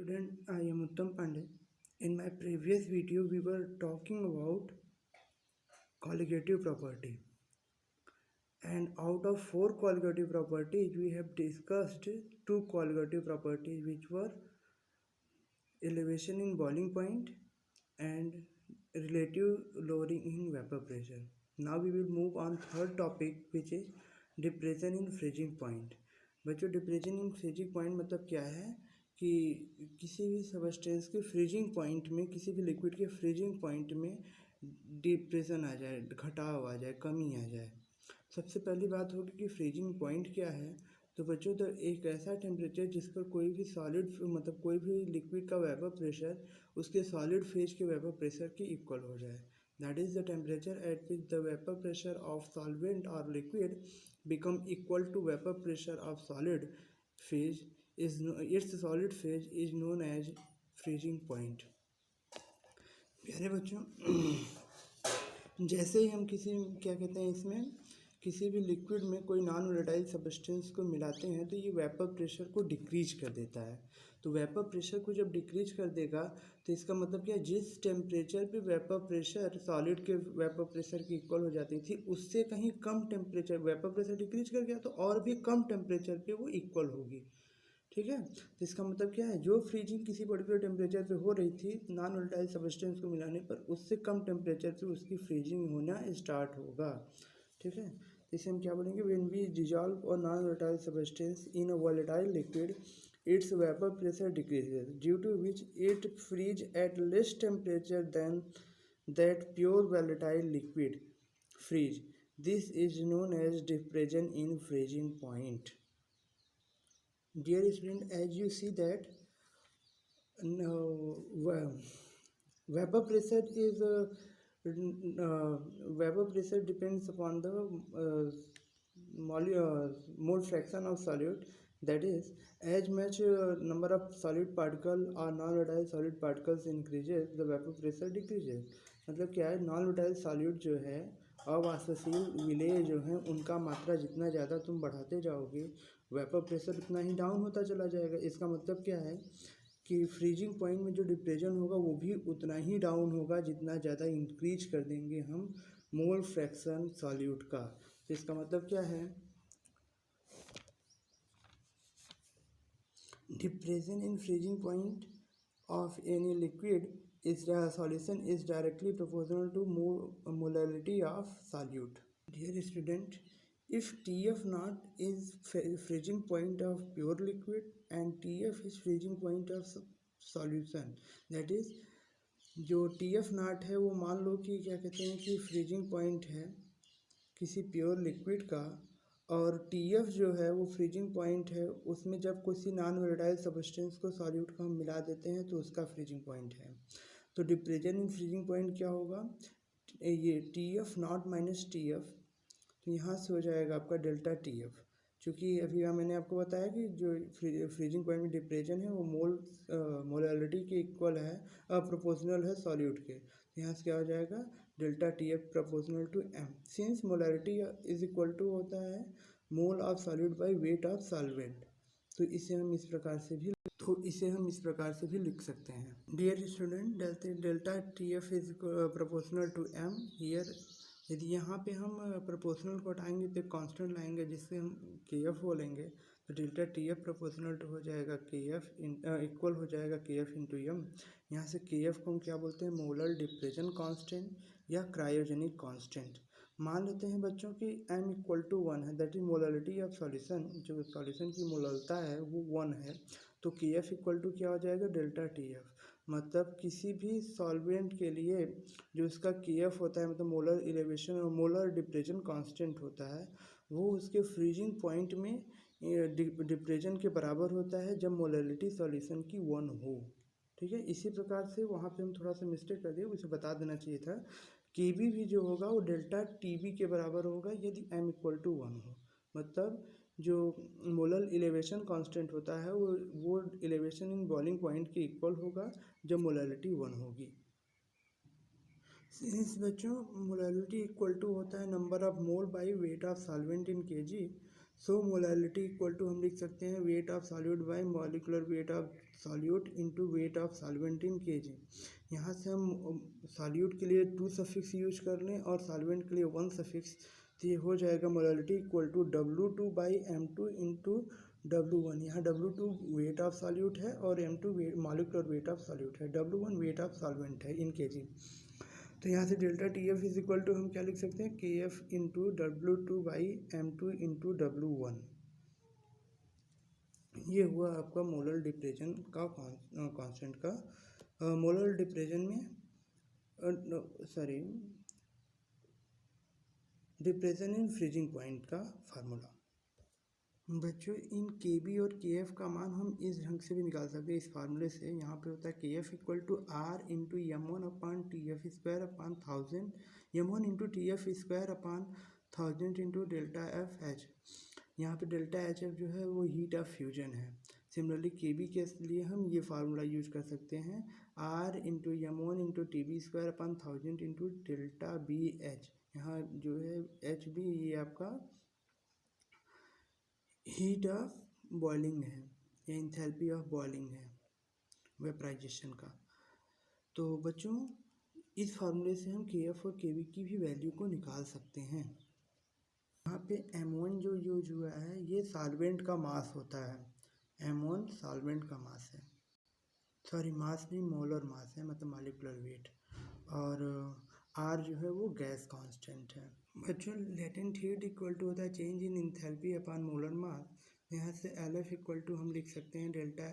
student, I am Uttam Pandey. In my previous video, we were talking about colligative property. And out of 4 colligative properties, we have discussed 2 colligative properties, which were elevation in boiling point and relative lowering in vapor pressure. Now we will move on third topic, which is depression in freezing point. बच्चों, depression in freezing point मतलब क्या है कि किसी भी substance के freezing point में, किसी भी लिक्विड के फ्रीजिंग पॉइंट में डिप्रेशन आ जाए, घटाव आ जाए, कमी आ जाए। सबसे पहली बात होगी कि फ्रीजिंग पॉइंट क्या है। तो बच्चों, तो एक ऐसा टेम्परेचर जिस पर कोई भी सॉलिड मतलब कोई भी लिक्विड का वेपर प्रेशर उसके सॉलिड फेज के वेपर प्रेशर के इक्वल हो जाए। That is the temperature at which the vapour pressure of solvent और liquid become equal to vapor pressure of solid phase is its solid phase is known as freezing point। प्यारे बच्चों, जैसे ही हम किसी क्या कहते हैं इसमें किसी भी लिक्विड में कोई नॉन वोलेटाइल सब्सटेंस को मिलाते हैं तो ये वेपर प्रेशर को डिक्रीज कर देता है। तो वेपर प्रेशर को जब डिक्रीज कर देगा तो इसका मतलब क्या है, जिस टेम्परेचर पे वेपर प्रेशर सॉलिड के वेपर प्रेशर की इक्वल हो जाती थी उससे कहीं कम टेम्परेचर वेपर प्रेशर डिक्रीज कर गया तो और भी कम टेम्परेचर पे वो इक्वल होगी। ठीक है, तो इसका मतलब क्या है, जो फ्रीजिंग किसी पर्टिकुलर टेम्परेचर पे हो रही थी नॉन वोलेटाइल सब्सटेंस को मिलाने पर उससे कम टेम्परेचर पे उसकी फ्रीजिंग होना स्टार्ट होगा। ठीक है, तो इसे हम क्या बोलेंगे, व्हेन वी डिजॉल्व और non volatile substance in a volatile liquid its vapour pressure decreases due to which it freeze at less temperature than that pure volatile liquid freeze. This is known as depression in freezing point. Dear student, as you see that vapor pressure is vapor pressure depends upon the mole fraction of solute. That is, as much number of solid particle or non-volatile solid particles increases, the vapor pressure decreases। मतलब क्या है, non volatile solute जो है अवाष्पशील विलेय जो है उनका मात्रा जितना ज़्यादा तुम बढ़ाते जाओगे वेपर प्रेशर उतना ही डाउन होता चला जाएगा। इसका मतलब क्या है कि फ्रीजिंग पॉइंट में जो डिप्रेशन होगा वो भी उतना ही डाउन होगा जितना ज़्यादा इंक्रीज कर देंगे हम मोल फ्रैक्शन सॉल्यूट का। तो इसका मतलब क्या है, depression in freezing point of any liquid is solution is directly proportional to molality of solute। Dear student, if TF naught is freezing point of pure liquid and TF is freezing point of solution, that is जो TF naught है वो मान लो कि क्या कहते हैं कि freezing point है किसी प्योर लिक्विड का, और TF जो है वो फ्रीजिंग पॉइंट है उसमें जब किसी नॉन वोलेटाइल सब्सटेंस को सॉल्यूट को हम मिला देते हैं तो उसका फ्रीजिंग पॉइंट है। तो डिप्रेशन इन फ्रीजिंग पॉइंट क्या होगा, ये TF नॉट माइनस TF, तो यहाँ से हो जाएगा आपका डेल्टा TF। चूँकि अभी मैंने आपको बताया कि जो फ्रीजिंग पॉइंट में डिप्रेशन है वो मोलालिटी के इक्वल है, प्रोपोर्शनल है सॉल्यूट के। तो यहाँ से क्या हो जाएगा, delta TF proportional to M। Since molality is equal to होता है mole of solute by weight of solvent, तो इसे हम इस प्रकार से भी लिख सकते हैं। Dear student, delta TF is proportional to M here. यदि यहाँ पे हम प्रोपोर्शनल को हटाएंगे तो कांस्टेंट लाएंगे जिससे हम KF बोलेंगे, तो डेल्टा TF प्रोपोर्शनल टू हो जाएगा KF इक्वल हो जाएगा KF इंटू M। यहाँ से KF को हम क्या बोलते हैं, मोलर डिप्रेशन कांस्टेंट या क्रायोजेनिक कांस्टेंट। मान लेते हैं बच्चों कि M इक्वल टू 1 है, that is molality of solution, जो सॉल्यूशन की मोललता है वो 1 है, तो KF इक्वल टू क्या हो जाएगा, डेल्टा TF। मतलब किसी भी सॉल्वेंट के लिए जो उसका KF होता है मतलब मोलर इलेवेशन और मोलर डिप्रेशन कांस्टेंट होता है वो उसके फ्रीजिंग पॉइंट में डिप्रेशन के बराबर होता है जब मोलरिटी सॉल्यूशन की 1 हो। ठीक है, इसी प्रकार से वहाँ पे हम थोड़ा सा मिस्टेक कर दिए, उसे बता देना चाहिए था। KB भी जो होगा वो डेल्टा TB के बराबर होगा यदि M इक्वल टू 1 हो। मतलब जो मोलर इलेवेशन कांस्टेंट होता है वो इलेवेशन इन बॉइलिंग पॉइंट के इक्वल होगा जब मोलालिटी 1 होगी। सिंस बच्चों मोलालिटी इक्वल टू होता है number of mole by weight of solvent in kg, so molality equal to हम लिख सकते हैं weight of solute by molecular weight of solute into weight of solvent in KG. यहाँ से हम सॉल्यूट के लिए 2 सफिक्स यूज कर लें और सॉल्वेंट के लिए 1 सफिक्स, तो ये हो जाएगा molality equal to W2/M2 into W1। यहाँ W2 वेट ऑफ सॉल्यूट है और M2 molecular weight of solute है, W1 वेट ऑफ सॉल्वेंट है इन केजी। तो यहाँ से delta TF is equal to हम क्या लिख सकते हैं, KF into W2/M2 into W1। ये हुआ आपका मोलर डिप्रेशन का कांस्टेंट का मोलर डिप्रेशन में डिप्रेशन इन फ्रीजिंग पॉइंट का फार्मूला। बच्चों इन KB और KF का मान हम इस ढंग से भी निकाल सकते हैं इस फार्मूले से। यहाँ पे होता है KF equal to R into M1/TF² 1000, M1 into TF² into delta FH। यहाँ पे डेल्टा HF जो है वो हीट ऑफ फ्यूजन है। सिमिलरली KB के लिए हम ये फार्मूला यूज कर सकते हैं, R into M1 into TB² 1000 into delta BH। यहाँ जो है HB ये आपका हीट ऑफ बॉइलिंग है या इंथैल्पी ऑफ बॉइलिंग है वेपराइजेशन का। तो बच्चों इस फार्मूले से हम KF और KB की भी वैल्यू को निकाल सकते हैं। यहाँ पे M1 जो यूज हुआ है ये सॉल्वेंट का मास होता है, M1 सॉल्वेंट का मास है, मास नहीं मोलर मास है, मतलब मॉलिक्यूलर वेट, और R जो है वो गैस कांस्टेंट है। बच्चों लेटेंट हीट इक्वल टू होता है change in enthalpy upon molar mass. यहाँ से LF इक्वल टू हम लिख सकते हैं delta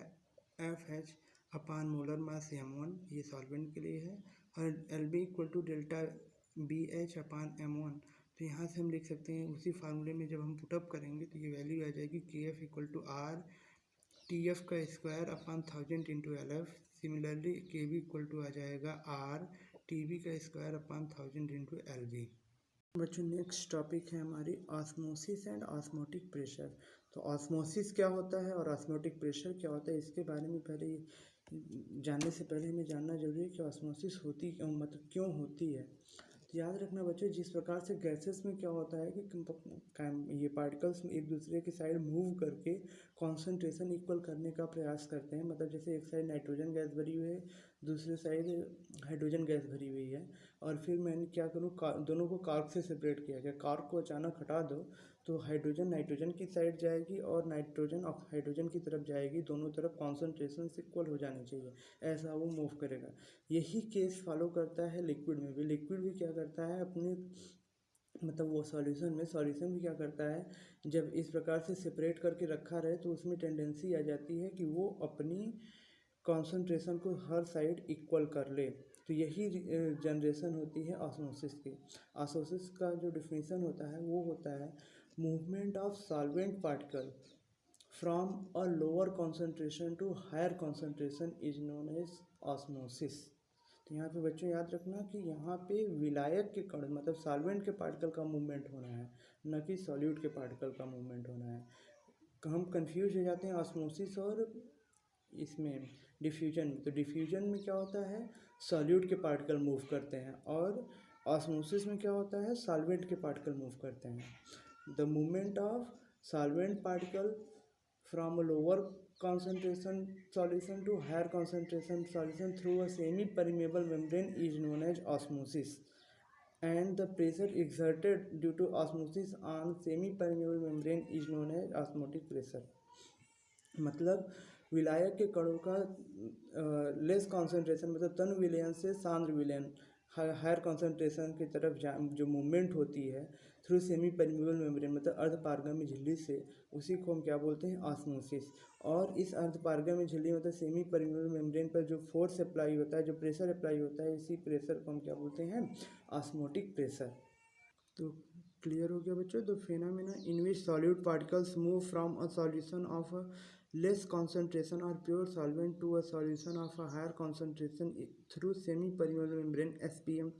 FH upon molar mass M1, ये सॉल्वेंट के लिए है, और LB equal to delta BH upon M1। तो यहाँ से हम लिख सकते हैं उसी फार्मूले में जब हम पुटअप करेंगे तो ये वैल्यू आ जाएगी KF equal to R TF² upon 1000 into LF। Similarly KB equal to आ जाएगा R TB² upon 1000 into LB। बच्चों नेक्स्ट टॉपिक है हमारी ऑस्मोसिस एंड ऑस्मोटिक प्रेशर। तो ऑस्मोसिस क्या होता है और ऑस्मोटिक प्रेशर क्या होता है, इसके बारे में पहले जानने से पहले हमें जानना जरूरी है कि ऑस्मोसिस होती मतलब क्यों होती है। तो याद रखना बच्चों, जिस प्रकार से गैसेस में क्या होता है कि ये पार्टिकल्स एक दूसरे की साइड मूव करके कॉन्सेंट्रेशन इक्वल करने का प्रयास करते हैं। मतलब जैसे एक साइड नाइट्रोजन गैस भरी हुई है, दूसरी साइड हाइड्रोजन गैस भरी हुई है, और फिर मैंने क्या करूँ दोनों को कार्क से सेपरेट किया गया। कार्क को अचानक हटा दो तो हाइड्रोजन नाइट्रोजन की साइड जाएगी और नाइट्रोजन हाइड्रोजन की तरफ जाएगी, दोनों तरफ कॉन्सेंट्रेशन इक्वल हो जानी चाहिए, ऐसा वो मूव करेगा। यही केस फॉलो करता है लिक्विड में भी। लिक्विड भी क्या करता है अपने मतलब वो सॉल्यूशन भी क्या करता है, जब इस प्रकार से सेपरेट करके रखा रहे तो उसमें टेंडेंसी आ जाती है कि वो अपनी कॉन्सेंट्रेशन को हर साइड इक्वल कर ले। तो यही जनरेशन होती है ऑस्मोसिस की। ऑस्मोसिस का जो डिफिनीशन होता है वो होता है movement of solvent particle from a lower concentration to higher concentration is known as osmosis. तो यहाँ पे बच्चों याद रखना कि यहाँ पे विलायक के कण मतलब सॉल्वेंट के पार्टिकल का मूवमेंट होना है, न कि सॉल्यूट के पार्टिकल का मूवमेंट होना है। हम कंफ्यूज हो जाते हैं ऑस्मोसिस और इसमें डिफ्यूजन में। तो डिफ्यूजन में क्या होता है, सॉल्यूट के पार्टिकल मूव करते हैं, और ऑस्मोसिस में क्या होता है, सॉल्वेंट के पार्टिकल मूव करते हैं। The movement of solvent particle from lower concentration solution to higher concentration solution through a semi permeable membrane is known as osmosis, and the pressure exerted due to osmosis on semi permeable membrane is known as osmotic pressure। मतलब विलायक के कणों का less concentration मतलब तन विलयन से सांद्र विलयन हायर कॉन्सेंट्रेशन की तरफ जो मूवमेंट होती है थ्रू सेमी परमेबल मेम्ब्रेन मतलब अर्धपारगम्य झिल्ली से, उसी को हम क्या बोलते हैं, ऑस्मोसिस। और इस अर्धपारगम्य झिल्ली मतलब सेमी परमेबल मेम्ब्रेन पर जो फोर्स अप्लाई होता है, जो प्रेशर अप्लाई होता है, इसी प्रेशर को हम क्या बोलते हैं, ऑस्मोटिक प्रेशर। तो क्लियर हो गया बच्चों। तो phenomena in which solute particles move from a solution of a less concentration or pure solvent to a solution of a higher concentration through semi permeable membrane SPM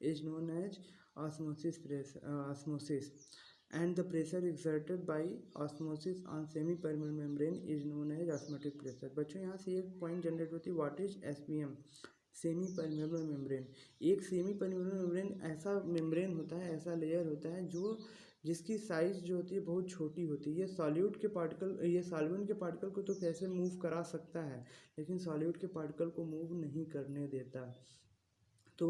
is known as osmosis, and the pressure exerted by osmosis on semi permeable membrane is known as osmotic pressure। बच्चों यहाँ से एक point generate होती है, what is SPM, semi permeable membrane. एक semi permeable membrane ऐसा membrane होता है, ऐसा लेयर होता है जो जिसकी साइज़ जो होती है बहुत छोटी होती है। ये सॉल्यूट के पार्टिकल, ये सॉल्वेंट के पार्टिकल को तो कैसे मूव करा सकता है, लेकिन सॉल्यूट के पार्टिकल को मूव नहीं करने देता। तो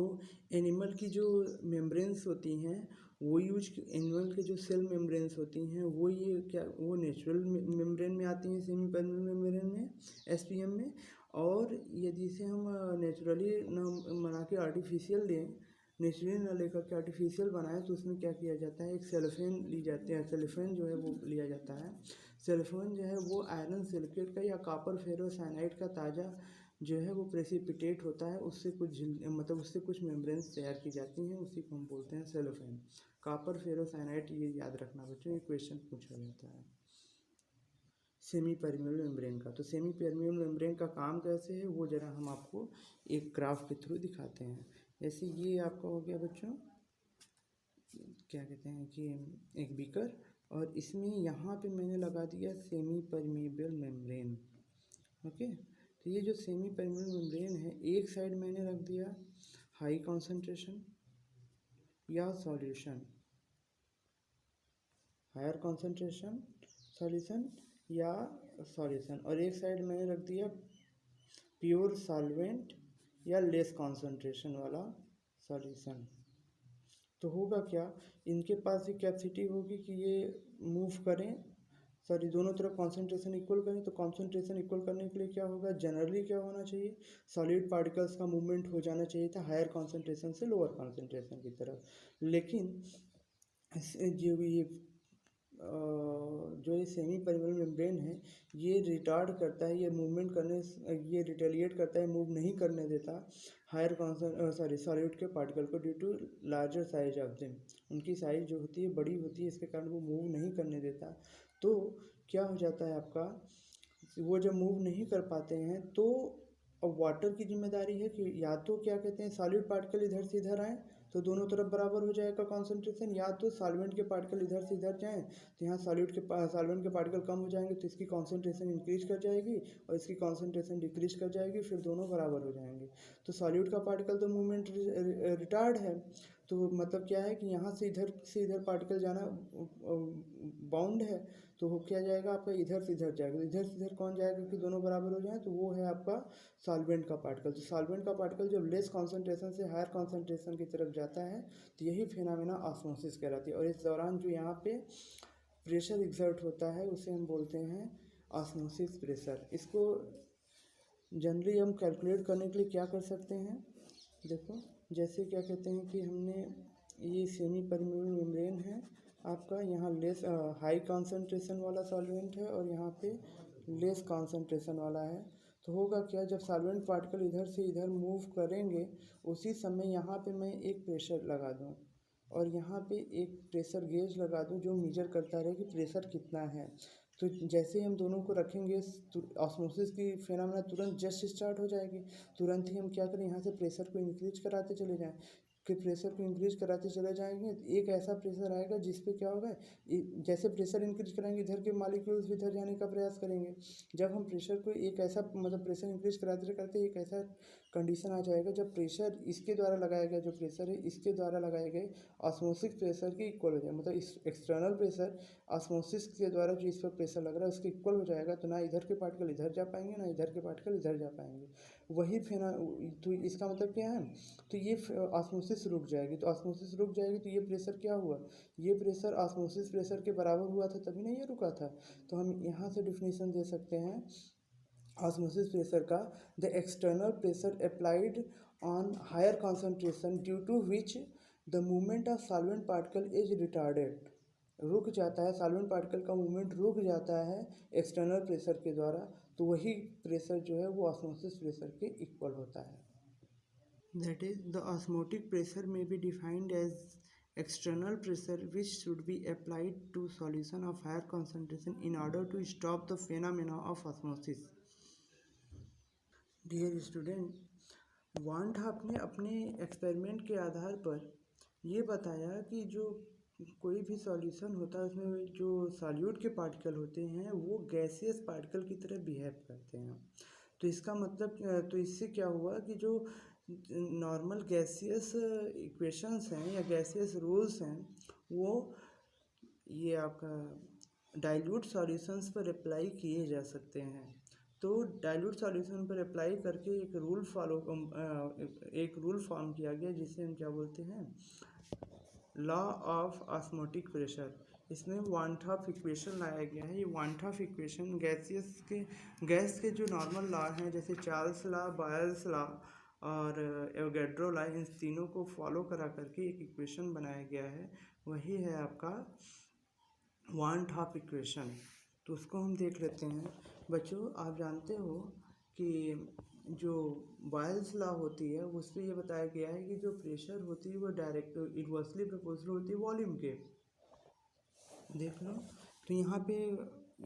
एनिमल की जो मेम्ब्रेन्स होती हैं वो एनिमल के जो सेल मेम्ब्रेन्स होती हैं वो ये क्या वो नेचुरल मेम्ब्रेन में आती हैं, सेमी परमेबल मेम्ब्रेन में, एसपीएम में। और यदि इसे हम नेचुरली न बना के आर्टिफिशियल लें, नेचुरली न लेकर के आर्टिफिशियल बनाएं, तो उसमें क्या किया जाता है, एक सेलोफेन ली जाती है। सेलोफेन जो है वो लिया जाता है। सेलोफेन जो है वो आयरन सिलिकेट का या कॉपर फेरोसाइनाइड का ताज़ा जो है वो प्रेसिपिटेट होता है, उससे कुछ मतलब उससे कुछ मेम्ब्रेन्स तैयार की जाती हैं, उसी को हम बोलते हैं सेलोफेन। कॉपर फेरोसाइनाइड, ये याद रखना बच्चों, ये क्वेश्चन पूछा जाता है। सेमी परमेबल मेम्ब्रेन का, तो सेमी परमेबल मेम्ब्रेन का काम कैसे है वो जरा हम आपको एक ग्राफ के थ्रू दिखाते हैं। जैसे ये आपका हो गया बच्चों, क्या कहते हैं कि एक बीकर, और इसमें यहाँ पे मैंने लगा दिया सेमी परमेबल मेम्ब्रेन। ओके, तो ये जो सेमी परमेबल मेम्ब्रेन है, एक साइड मैंने रख दिया हाई कॉन्सेंट्रेशन या सॉल्यूशन, हायर कॉन्सेंट्रेशन सॉल्यूशन या सॉल्यूशन, और एक साइड मैंने रख दिया प्योर सॉल्वेंट या लेस कॉन्सेंट्रेशन वाला सॉल्यूशन। तो होगा क्या, इनके पास भी कैपेसिटी होगी कि ये मूव करें, सॉरी दोनों तरफ कॉन्सेंट्रेशन इक्वल करें। तो कॉन्सेंट्रेशन इक्वल करने के लिए क्या होगा, जनरली क्या होना चाहिए, सॉलिड पार्टिकल्स का मूवमेंट हो जाना चाहिए था हायर कॉन्सेंट्रेशन से लोअर कॉन्सेंट्रेशन की तरफ। लेकिन जो ये जो ये सेमी परमेबल मेम्ब्रेन है, ये रिटार्ड करता है, ये मूवमेंट करने, ये रिटेलिएट करता है, मूव नहीं करने देता हायर सॉलिड के पार्टिकल को, due to larger size of them. उनकी साइज जो होती है बड़ी होती है, इसके कारण वो मूव नहीं करने देता। तो क्या हो जाता है आपका, वो जब मूव नहीं कर पाते हैं तो अब वाटर की जिम्मेदारी है कि या तो क्या कहते हैं सॉलिड पार्टिकल इधर से इधर आए तो दोनों तरफ बराबर हो जाएगा कॉन्सेंट्रेशन, या तो सॉल्वेंट के पार्टिकल इधर से इधर जाएं तो यहाँ सॉल्वेंट के पार्टिकल कम हो जाएंगे, तो इसकी कॉन्सेंट्रेशन इंक्रीज कर जाएगी और इसकी कॉन्सेंट्रेशन डिक्रीज कर जाएगी, फिर दोनों बराबर हो जाएंगे। तो सॉल्यूट का पार्टिकल तो मूवमेंट रिटार्ड है, तो मतलब क्या है कि यहाँ से इधर पार्टिकल जाना बाउंड है, तो हो क्या जाएगा आपका, इधर से इधर जाएगा। इधर से इधर कौन जाएगा कि दोनों बराबर हो जाए, तो वो है आपका सॉल्वेंट का पार्टिकल। तो सॉल्वेंट का पार्टिकल जब लेस कॉन्सेंट्रेशन से हायर कॉन्सेंट्रेशन की तरफ जाता है तो यही फिनोमेना ऑस्मोसिस कहलाती है। और इस दौरान जो यहाँ पे प्रेशर एग्जर्ट होता है उसे हम बोलते हैं ऑस्मोसिस प्रेशर। इसको जनरली हम कैलकुलेट करने के लिए क्या कर सकते हैं, देखो जैसे क्या कहते हैं कि हमने ये सेमी परमेबल मेम्ब्रेन है आपका, यहाँ लेस हाई कॉन्सेंट्रेशन वाला सॉल्वेंट है और यहाँ पे लेस कॉन्सेंट्रेशन वाला है। तो होगा क्या, जब सॉल्वेंट पार्टिकल इधर से इधर मूव करेंगे उसी समय यहाँ पे मैं एक प्रेशर लगा दूँ और यहाँ पे एक प्रेशर गेज लगा दूँ जो मेजर करता रहे कि प्रेशर कितना है। तो जैसे ही हम दोनों को रखेंगे ऑस्मोसिस की फिनोमेना तुरंत जस्ट स्टार्ट हो जाएगी। तुरंत ही हम क्या करें, यहाँ से प्रेशर को इंक्रीज कराते चले जाएं, कि प्रेशर को इंक्रीज कराते चले जाएंगे, एक ऐसा प्रेशर आएगा जिस पे क्या होगा, जैसे प्रेशर इंक्रीज कराएंगे इधर के मॉलिक्यूल्स भी इधर जाने का प्रयास करेंगे। जब हम प्रेशर को एक ऐसा मतलब प्रेशर इंक्रीज कराते कराते एक ऐसा कंडीशन आ जाएगा जब प्रेशर इसके द्वारा लगाया गया जो प्रेशर है इसके द्वारा लगाए गए ऑस्मोसिस प्रेशर के इक्वल हो जाए, मतलब इस एक्सटर्नल प्रेशर ऑस्मोसिस के द्वारा जो इस पर प्रेशर लग रहा है उसके इक्वल हो जाएगा। तो ना इधर के पार्टिकल इधर जा पाएंगे ना इधर के पार्टिकल इधर जा पाएंगे। वही तो इसका मतलब क्या है, तो ये ऑस्मोसिस रुक जाएगी। तो ऑस्मोसिस रुक जाएगी तो ये प्रेशर क्या हुआ, ये प्रेशर ऑस्मोसिस प्रेशर के बराबर हुआ था तभी ना ये रुका था। तो हम यहाँ से डिफिनीशन दे सकते हैं ऑस्मोसिस प्रेशर का, the external pressure applied on higher concentration due to which the movement of solvent particle is retarded. रुक जाता है, सॉल्वेंट पार्टिकल का मूवमेंट रुक जाता है एक्सटर्नल प्रेशर के द्वारा, तो वही प्रेशर जो है वो ऑस्मोसिस प्रेशर के इक्वल होता है। That is, the osmotic pressure may be defined as external pressure which should be applied to solution of higher concentration in order to stop the phenomena of osmosis. Dear student, want आपने अपने experiment के आधार पर ये बताया कि जो कोई भी सॉल्यूशन होता है उसमें जो सॉल्यूट के पार्टिकल होते हैं वो गैसियस पार्टिकल की तरह बिहेव करते हैं। तो इसका मतलब तो इससे क्या हुआ कि जो नॉर्मल गैसियस इक्वेशंस हैं या गैसियस रूल्स हैं वो ये आपका डाइल्यूट सॉल्यूशंस पर अप्लाई किए जा सकते हैं। तो डाइल्यूट सॉल्यूशन पर अप्लाई करके एक रूल फॉर्म किया गया जिसे हम क्या बोलते हैं, लॉ ऑफ ऑस्मोटिक प्रेशर। इसमें वान-टॉप इक्वेशन लाया गया है। ये वान-टॉप इक्वेशन गैस के जो नॉर्मल लॉ हैं जैसे चार्ल्स लॉ, बॉयल्स लॉ और एवोगैड्रो लॉ, इन तीनों को फॉलो करा करके एक इक्वेशन बनाया गया है। वही है आपका वान-टॉप इक्वेशन। तो उसको हम देख लेते हैं। बच्चों आप जानते हो कि जो बॉयल्स लॉ होती है उसमें ये बताया गया है कि जो प्रेशर होती है वो डायरेक्ट इन्वर्सली प्रोपोर्शनल होती है वॉल्यूम के। देख लो, तो यहाँ पे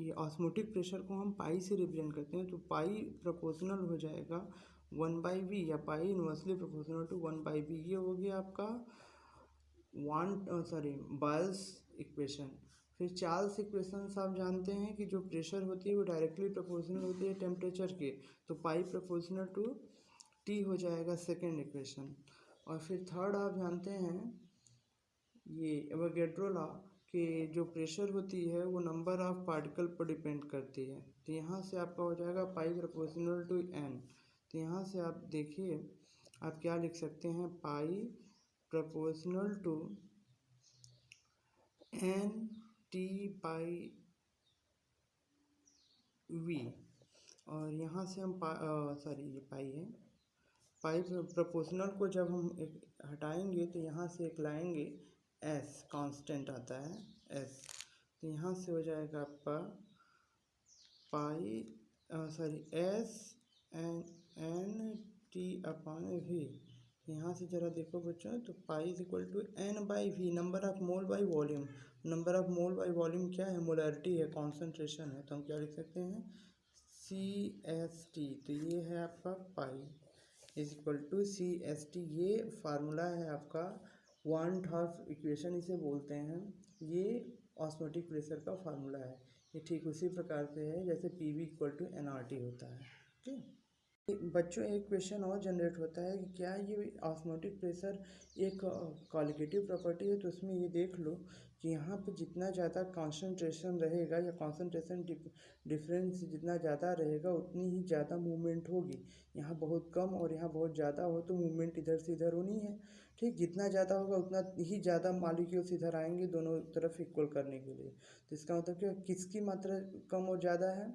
ये ऑस्मोटिक प्रेशर को हम पाई से रिप्रेजेंट करते हैं, तो पाई प्रोपोर्शनल हो जाएगा 1/v या पाई इन्वर्सली प्रोपोर्शनल टू 1/v। ये हो गया आपका बॉयल्स इक्वेशन। फिर चार्ल्स इक्वेशन आप जानते हैं कि जो प्रेशर होती है वो डायरेक्टली प्रोपोर्शनल होती है टेम्परेचर के, तो पाई प्रोपोर्शनल टू टी हो जाएगा सेकेंड इक्वेशन। और फिर थर्ड आप जानते हैं ये एवोगैड्रो लॉ कि जो प्रेशर होती है वो नंबर ऑफ पार्टिकल पर डिपेंड करती है। तो यहाँ से आपका हो जाएगा पाई प्रोपोर्शनल टू एन। तो यहाँ से आप देखिए आप क्या लिख सकते हैं, pi proportional to N T by V. और यहाँ से हम ये पाई है, पाई प्रोपोर्शनल को जब हम एक हटाएंगे तो यहाँ से एक लाएंगे एस कांस्टेंट आता है एस। तो यहाँ से हो जाएगा आपका pi is N T upon V. यहाँ से ज़रा देखो बच्चों, तो pi is equal to N by V, number of mole by volume. Number of mole by volume क्या है, मोलैरिटी है, कॉन्सेंट्रेशन है। तो हम क्या लिख सकते हैं, CST। तो ये है आपका pi is equal to CST। ये फार्मूला है आपका वान-टॉप इक्वेशन इसे बोलते हैं। ये ऑस्मोटिक प्रेशर का फार्मूला है। ये ठीक उसी प्रकार से है जैसे PV इक्वल टू NRT होता है। ठीक, बच्चों एक क्वेश्चन और जनरेट होता है कि क्या ये ऑस्मोटिक प्रेशर एक क्वालिटेटिव प्रॉपर्टी है। तो उसमें ये देख लो कि यहाँ पे जितना ज़्यादा कॉन्सेंट्रेशन रहेगा या कॉन्सेंट्रेशन डिफरेंस जितना ज़्यादा रहेगा उतनी ही ज़्यादा मूवमेंट होगी। यहाँ बहुत कम और यहाँ बहुत ज़्यादा हो तो मूवमेंट इधर से इधर होनी है। ठीक, जितना ज़्यादा होगा उतना ही ज़्यादा मॉलिक्यूल्स इधर आएंगे दोनों तरफ इक्वल करने के लिए। तो इसका मतलब क्या, किसकी मात्रा कम और ज़्यादा है,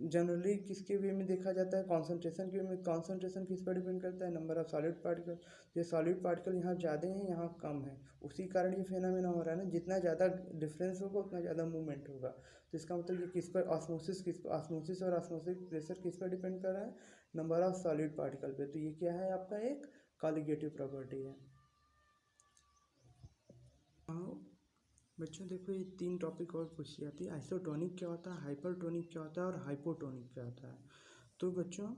जनरली किसके वे में देखा जाता है, कॉन्सेंट्रेशन के वे में। कॉन्सेंट्रेशन किस पर डिपेंड करता है, नंबर ऑफ सॉलिड पार्टिकल। ये सॉलिड पार्टिकल यहाँ ज़्यादा हैं यहाँ कम है, उसी कारण ये फेनोमेना हो रहा है ना। जितना ज़्यादा डिफरेंस होगा उतना ज़्यादा मूवमेंट होगा। तो इसका मतलब ये किस पर, ऑस्मोसिस और ऑस्मोटिक प्रेशर किस पर डिपेंड कर रहा है, नंबर ऑफ सॉलिड पार्टिकल पे। तो ये क्या है आपका एक कॉलिगेटिव प्रॉपर्टी है। बच्चों देखो ये 3 टॉपिक और पूछी जाती है, आइसोटोनिक क्या होता है, हाइपरटोनिक क्या होता है और हाइपोटोनिक क्या होता है। तो बच्चों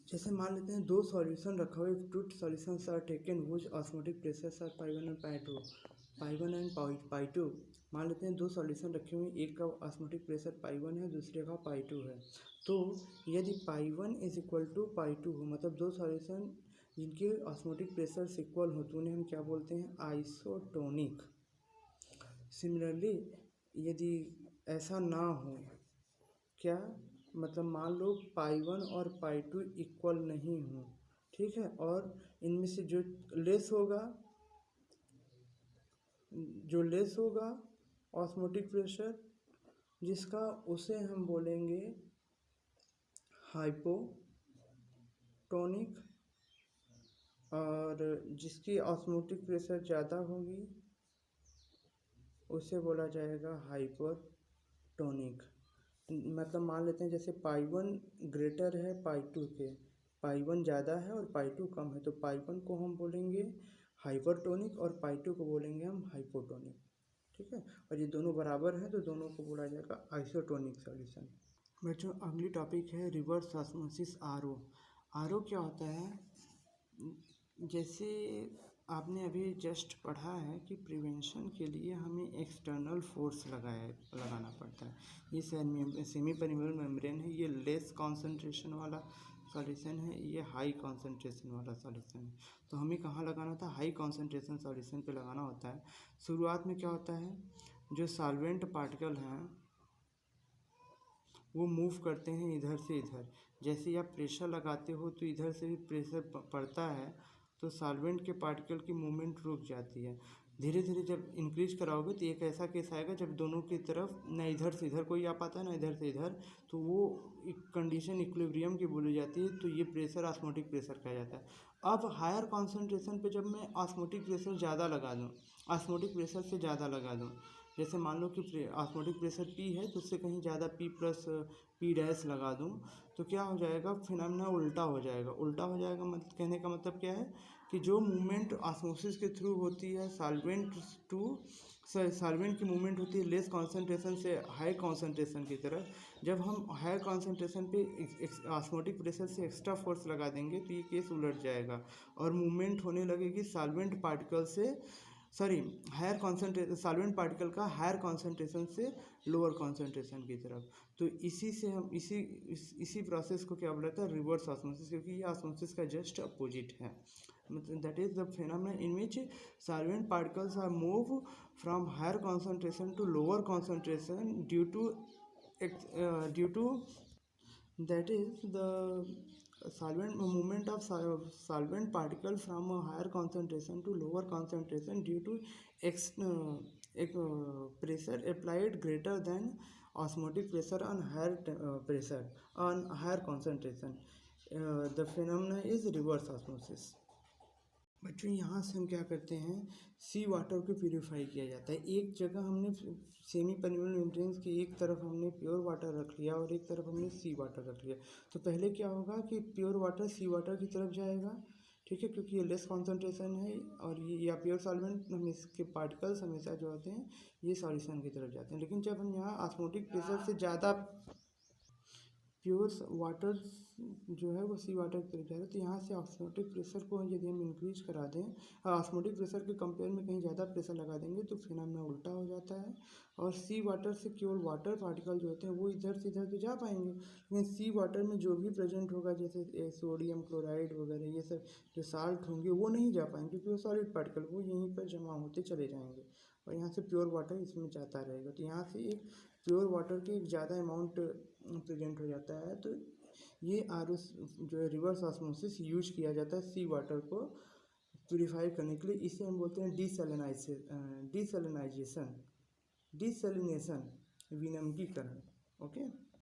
जैसे मान लेते हैं 2 सॉल्यूशन रखा हुआ है, 2 solutions are taken which osmotic pressures are pi 1 and pi 1 and pi 2। मान लेते हैं 2 सॉल्यूशन रखे हुए हैं, एक का ऑस्मोटिक प्रेशर पाई 1 है, दूसरे का पाई 2 है। तो यदि पाई 1 इज इक्वल टू पाई 2 हो, मतलब 2 सॉल्यूशन जिनके ऑस्मोटिक प्रेशर इक्वल हो तो उन्हें हम क्या बोलते हैं, आइसोटोनिक। सिमिलरली यदि ऐसा ना हो, क्या मतलब मान लो पाई 1 और पाई 2 इक्वल नहीं हो, ठीक है, और इनमें से जो लेस होगा ऑस्मोटिक प्रेशर जिसका, उसे हम बोलेंगे हाइपोटोनिक, और जिसकी ऑस्मोटिक प्रेशर ज़्यादा होगी उसे बोला जाएगा हाइपरटोनिक। मतलब मान लेते हैं जैसे पाई 1 ग्रेटर है पाई 2 के, पाई 1 ज़्यादा है और पाई 2 कम है, तो पाई 1 को हम बोलेंगे हाइपरटोनिक और पाई 2 को बोलेंगे हम हाइपोटोनिक। ठीक है, और ये दोनों बराबर हैं तो दोनों को बोला जाएगा आइसोटोनिक सॉल्यूशन। बच्चों अगली टॉपिक है रिवर्स ऑस्मोसिस, आरओ क्या होता है। जैसे आपने अभी जस्ट पढ़ा है कि प्रिवेंशन के लिए हमें एक्सटर्नल फोर्स लगाना पड़ता है। ये सेमी परमेबल मेम्ब्रेन है, ये लेस कॉन्सेंट्रेशन वाला सॉल्यूशन है, ये हाई कॉन्सेंट्रेशन वाला सॉल्यूशन है। तो हमें कहाँ लगाना था, हाई कॉन्सेंट्रेशन सॉल्यूशन पे लगाना होता है। शुरुआत में क्या होता है, जो सॉल्वेंट पार्टिकल हैं वो मूव करते हैं इधर से इधर। जैसे ही आप प्रेशर लगाते हो तो इधर से भी प्रेशर पड़ता है, तो सॉल्वेंट के पार्टिकल की मूवमेंट रुक जाती है। धीरे धीरे जब इंक्रीज कराओगे तो एक ऐसा केस आएगा जब दोनों की तरफ ना इधर से इधर कोई आ पाता है ना इधर से इधर, तो वो एक कंडीशन इक्विलिब्रियम की बोली जाती है। तो ये प्रेशर ऑस्मोटिक प्रेशर कहा जाता है। अब हायर कॉन्सेंट्रेशन पे जब मैं ऑस्मोटिक प्रेशर ज़्यादा लगा दूँ, ऑस्मोटिक प्रेशर से ज़्यादा लगा दूँ, जैसे मान लो कि ऑस्मोटिक प्रेशर P है तो उससे कहीं ज़्यादा P प्लस P' लगा दूँ, तो क्या हो जाएगा, फिनोमेना उल्टा हो जाएगा। उल्टा हो जाएगा मतलब कहने का मतलब क्या है कि जो मूवमेंट ऑस्मोसिस के थ्रू होती है सॉल्वेंट की मूवमेंट होती है लेस कॉन्सेंट्रेशन से हाई कॉन्सेंट्रेशन की तरफ, जब हम हाई कॉन्सेंट्रेशन पे ऑस्मोटिक प्रेशर से एक्स्ट्रा फोर्स लगा देंगे तो ये केस उलट जाएगा और मूवमेंट होने लगेगी सॉल्वेंट पार्टिकल से हायर कॉन्सेंट्रेशन सॉल्वेंट पार्टिकल का हायर कॉन्सेंट्रेशन से लोअर कॉन्सेंट्रेशन की तरफ। तो इसी से हम इसी प्रोसेस को क्या बोलते हैं, रिवर्स ऑस्मोसिस, क्योंकि ये ऑस्मोसिस का जस्ट अपोजिट है। मतलब that is the phenomenon in which solvent particles are move from higher concentration to lower concentration due to that is the solvent movement of solvent particle from a higher concentration to lower concentration due to pressure applied greater than osmotic pressure on higher concentration. The phenomena is reverse osmosis. बच्चों यहाँ से हम क्या करते हैं, सी water को purify किया जाता है। एक जगह हमने सेमी परमेबल मेम्ब्रेन की एक तरफ हमने प्योर वाटर रख लिया और एक तरफ हमने सी वाटर रख लिया। तो पहले क्या होगा कि प्योर वाटर सी वाटर की तरफ जाएगा, ठीक है, क्योंकि ये लेस कॉन्सेंट्रेशन है और ये या प्योर सॉल्वेंट हम इसके पार्टिकल्स हमेशा जो होते हैं ये सॉल्यूशन की तरफ जाते हैं। लेकिन जब हम यहाँ ऑस्मोटिक प्रेशर से ज़्यादा प्योर वाटर जो है वो सी वाटर की तरफ जा रहा है, तो यहाँ से ऑस्मोटिक प्रेशर को यदि हम इंक्रीज करा दें ऑस्मोटिक प्रेशर के कंपेयर में कहीं ज़्यादा प्रेशर लगा देंगे तो फिनोमेना उल्टा हो जाता है और सी वाटर से केवल वाटर पार्टिकल जो होते हैं वो इधर से इधर तो जा पाएंगे, लेकिन सी वाटर में जो भी प्रेजेंट होगा जैसे सोडियम क्लोराइड वगैरह ये सब जो साल्ट होंगे वो नहीं जा पाएंगे, क्योंकि वो सॉलिड पार्टिकल वो यहीं पर जमा होते चले जाएंगे और यहाँ से प्योर वाटर इसमें जाता रहेगा। तो यहाँ से एक प्योर वाटर की एक ज़्यादा अमाउंट प्रेजेंट हो जाता है। तो ये जो है रिवर्स ऑस्मोसिस यूज किया जाता है सी वाटर को प्यूरीफाई करने के लिए। इसे हम बोलते हैं डिसैलिनेशन विनम्रीकरण। ओके।